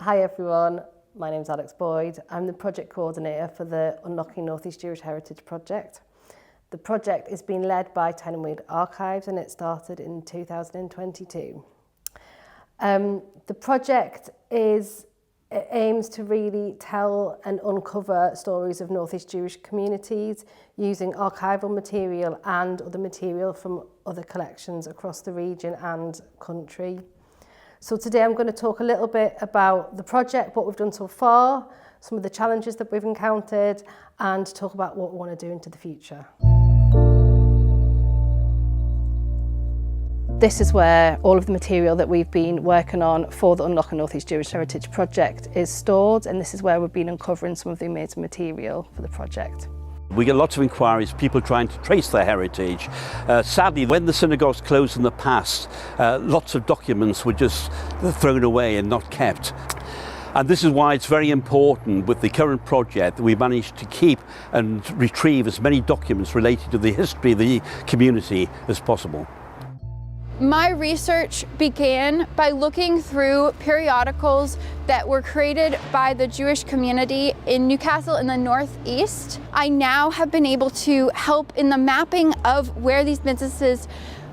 Hi everyone, my name's Alex Boyd. I'm the project coordinator for the Unlocking North East Jewish Heritage project. The project is being led by Tyne and Weald Archives and it started in 2022. The project aims to really tell and uncover stories of North East Jewish communities using archival material and other material from other collections across the region and country. So today I'm going to talk a little bit about the project, what we've done so far, some of the challenges that we've encountered, and talk about what we want to do into the future. This is where all of the material that we've been working on for the Unlocking North East Jewish Heritage project is stored, and this is where we've been uncovering some of the amazing material for the project. We get lots of inquiries, people trying to trace their heritage. Sadly, when the synagogues closed in the past, lots of documents were just thrown away and not kept. And this is why it's very important with the current project that we managed to keep and retrieve as many documents related to the history of the community as possible. My research began by looking through periodicals that were created by the Jewish community in Newcastle in the Northeast. I now have been able to help in the mapping of where these businesses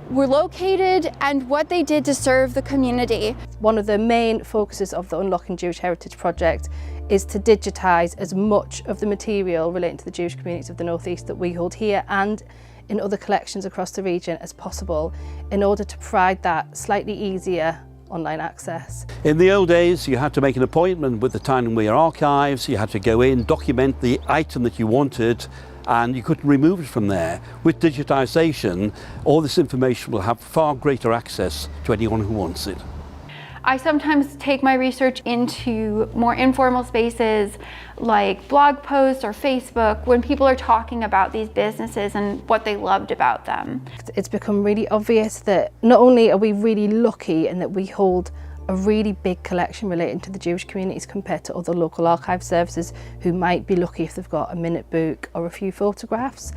were located and what they did to serve the community. One of the main focuses of the Unlocking Jewish Heritage project is to digitise as much of the material relating to the Jewish communities of the Northeast that we hold here and in other collections across the region as possible, in order to provide that slightly easier online access. In the old days, you had to make an appointment with the Tyne and Weald Archives, you had to go in, document the item that you wanted, and you couldn't remove it from there. With digitisation, all this information will have far greater access to anyone who wants it. I sometimes take my research into more informal spaces like blog posts or Facebook when people are talking about these businesses and what they loved about them. It's become really obvious that not only are we really lucky in that we hold a really big collection relating to the Jewish communities compared to other local archive services who might be lucky if they've got a minute book or a few photographs.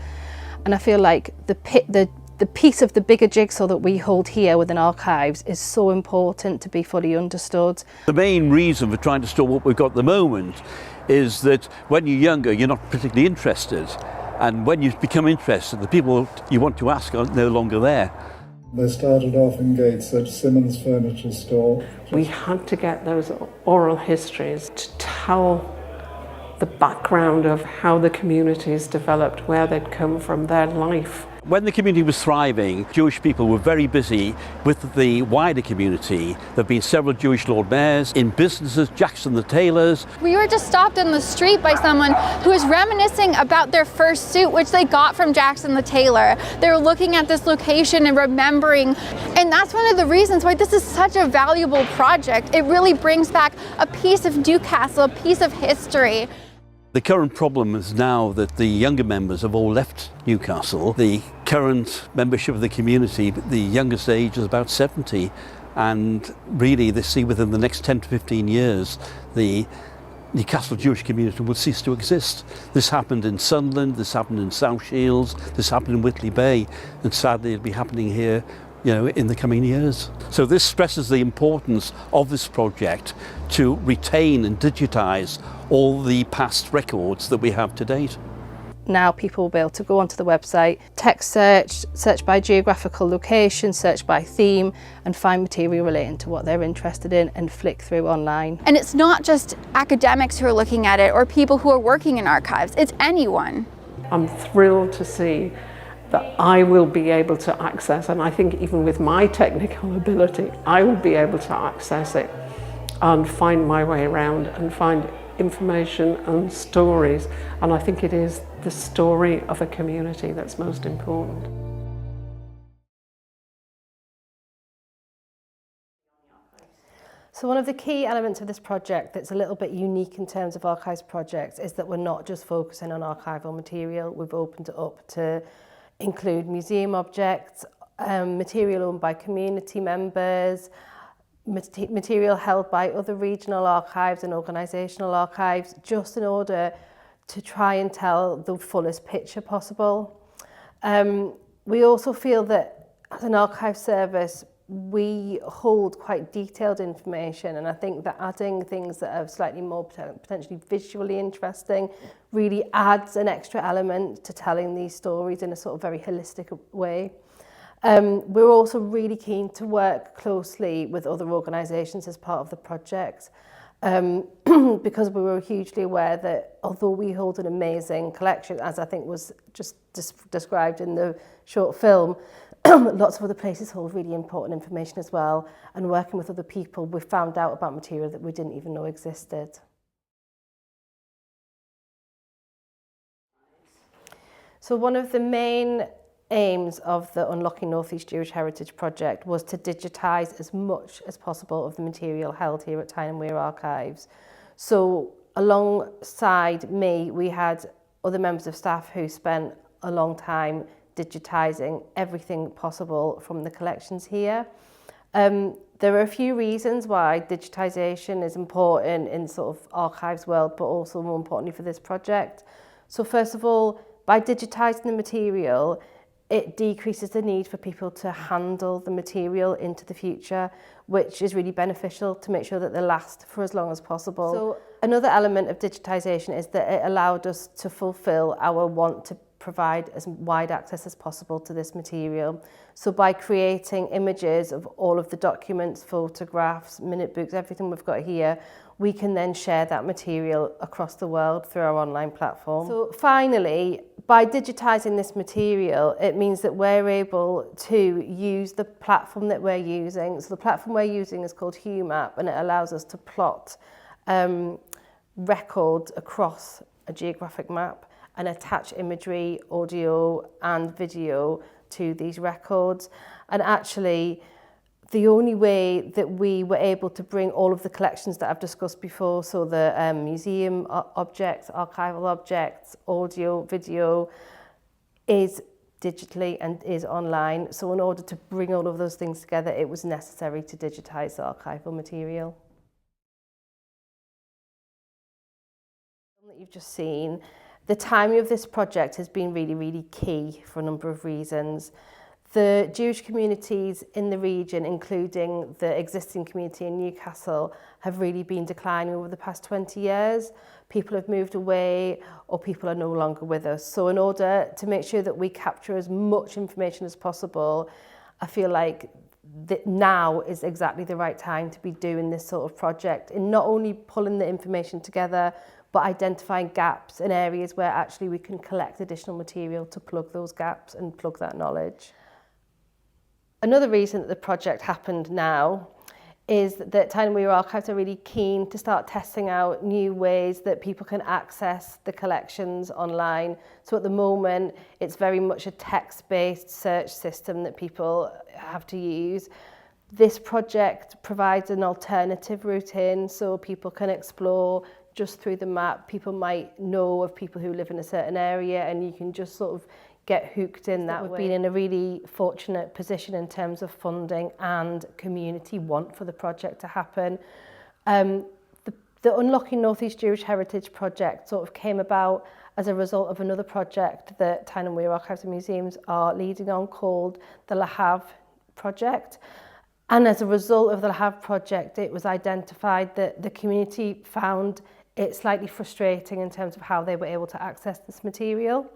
And I feel like the piece of the bigger jigsaw that we hold here within archives is so important to be fully understood. The main reason for trying to store what we've got at the moment is that when you're younger, you're not particularly interested. And when you become interested, the people you want to ask are no longer there. They started off in Gateshead, Simmons Furniture Store. We had to get those oral histories to tell the background of how the communities developed, where they'd come from, their life. When the community was thriving, Jewish people were very busy with the wider community. There have been several Jewish Lord Mayors in businesses, Jackson the Tailors. We were just stopped in the street by someone who was reminiscing about their first suit, which they got from Jackson the Tailor. They were looking at this location and remembering, and that's one of the reasons why this is such a valuable project. It really brings back a piece of Newcastle, a piece of history. The current problem is now that the younger members have all left Newcastle. The current membership of the community, the youngest age is about 70, and really they see within the next 10 to 15 years the Newcastle Jewish community will cease to exist. This happened in Sunderland, this happened in South Shields, this happened in Whitley Bay, and sadly it'll be happening here in the coming years. So this stresses the importance of this project to retain and digitise all the past records that we have to date. Now people will be able to go onto the website, text search by geographical location, search by theme, and find material relating to what they're interested in and flick through online. And it's not just academics who are looking at it or people who are working in archives, it's anyone. I'm thrilled to see that I will be able to access, and I think even with my technical ability, I will be able to access it and find my way around and find information and stories. And I think it is the story of a community that's most important. So one of the key elements of this project that's a little bit unique in terms of archives projects is that we're not just focusing on archival material. We've opened it up to include museum objects, material owned by community members, material held by other regional archives and organisational archives, just in order to try and tell the fullest picture possible. We also feel that as an archive service, we hold quite detailed information, and I think that adding things that are slightly more potentially visually interesting really adds an extra element to telling these stories in a sort of very holistic way. We're also really keen to work closely with other organisations as part of the project, because we were hugely aware that although we hold an amazing collection, as I think was just described in the short film, lots of other places hold really important information as well, and working with other people, we found out about material that we didn't even know existed. So one of the main aims of the Unlocking North East Jewish Heritage Project was to digitise as much as possible of the material held here at Tyne and Wear Archives. So alongside me, we had other members of staff who spent a long time digitising everything possible from the collections here. There are a few reasons why digitisation is important in sort of archives world, but also more importantly for this project. So first of all, by digitising the material, it decreases the need for people to handle the material into the future, which is really beneficial to make sure that they last for as long as possible. So another element of digitisation is that it allowed us to fulfil our want to provide as wide access as possible to this material. So by creating images of all of the documents, photographs, minute books, everything we've got here, we can then share that material across the world through our online platform. So finally, by digitising this material, it means that we're able to use the platform that we're using. So the platform we're using is called HuMap, and it allows us to plot records across a geographic map and attach imagery, audio and video to these records. And actually, the only way that we were able to bring all of the collections that I've discussed before, so the museum objects, archival objects, audio, video, is digitally and is online. So in order to bring all of those things together, it was necessary to digitise the archival material. That you've just seen, the timing of this project has been really, really key for a number of reasons. The Jewish communities in the region, including the existing community in Newcastle, have really been declining over the past 20 years. People have moved away or people are no longer with us. So in order to make sure that we capture as much information as possible, I feel like that now is exactly the right time to be doing this sort of project, in not only pulling the information together, but identifying gaps in areas where actually we can collect additional material to plug those gaps and plug that knowledge. Another reason that the project happened now is that Tyne and Wear Archives are really keen to start testing out new ways that people can access the collections online. So at the moment, it's very much a text-based search system that people have to use. This project provides an alternative route in, so people can explore just through the map. People might know of people who live in a certain area, and you can just sort of get hooked in that way. We've been in a really fortunate position in terms of funding and community want for the project to happen. The Unlocking North East Jewish Heritage Project sort of came about as a result of another project that Tyne and Wear Archives and Museums are leading on, called the Lahav Project. And as a result of the Lahav Project, it was identified that the community found it slightly frustrating in terms of how they were able to access this material.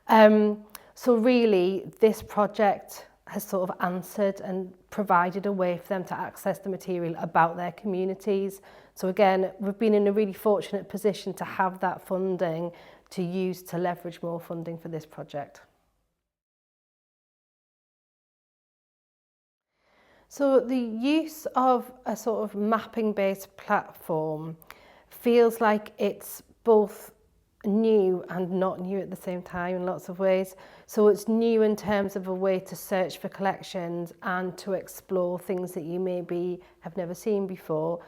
So really, this project has sort of answered and provided a way for them to access the material about their communities. So again, we've been in a really fortunate position to have that funding to use to leverage more funding for this project. So the use of a sort of mapping-based platform feels like it's both new and not new at the same time in lots of ways. So it's new in terms of a way to search for collections and to explore things that you maybe have never seen before.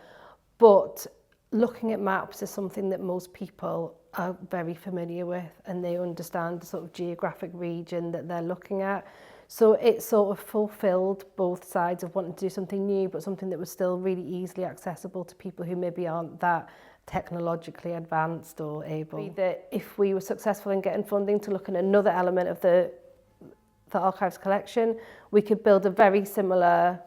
But looking at maps is something that most people are very familiar with, and they understand the sort of geographic region that they're looking at. So it sort of fulfilled both sides of wanting to do something new, but something that was still really easily accessible to people who maybe aren't that technologically advanced or able. That if we were successful in getting funding to look at another element of the archives collection, we could build a very similar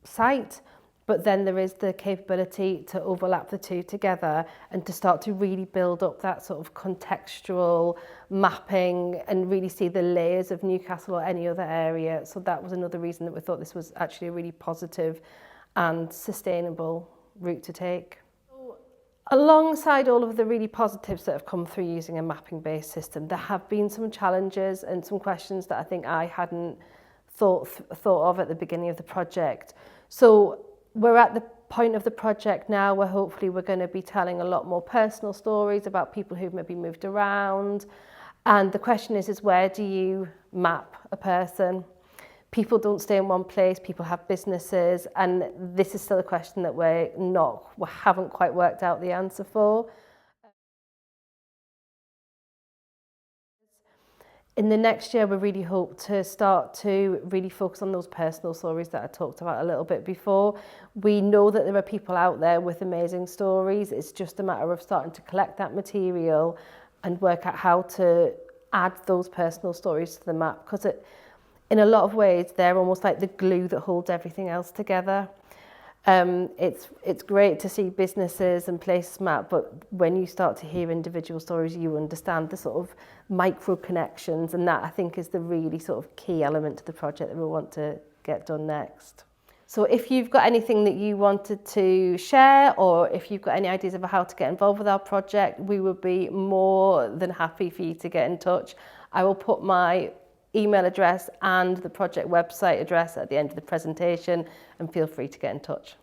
site, but then there is the capability to overlap the two together and to start to really build up that sort of contextual mapping and really see the layers of Newcastle or any other area. So that was another reason that we thought this was actually a really positive and sustainable route to take. Alongside all of the really positives that have come through using a mapping-based system, there have been some challenges and some questions that I think I hadn't thought of at the beginning of the project. So we're at the point of the project now where hopefully we're going to be telling a lot more personal stories about people who've maybe moved around. And the question is where do you map a person? People don't stay in one place, people have businesses, and this is still a question that we haven't quite worked out the answer for. In the next year, we really hope to start to really focus on those personal stories that I talked about a little bit before. We know that there are people out there with amazing stories. It's just a matter of starting to collect that material and work out how to add those personal stories to the map, because in a lot of ways, they're almost like the glue that holds everything else together. It's great to see businesses and places mapped, but when you start to hear individual stories, you understand the sort of micro connections, and that I think is the really sort of key element to the project that we want to get done next. So if you've got anything that you wanted to share, or if you've got any ideas about how to get involved with our project, we would be more than happy for you to get in touch. I will put my email address and the project website address at the end of the presentation, and feel free to get in touch.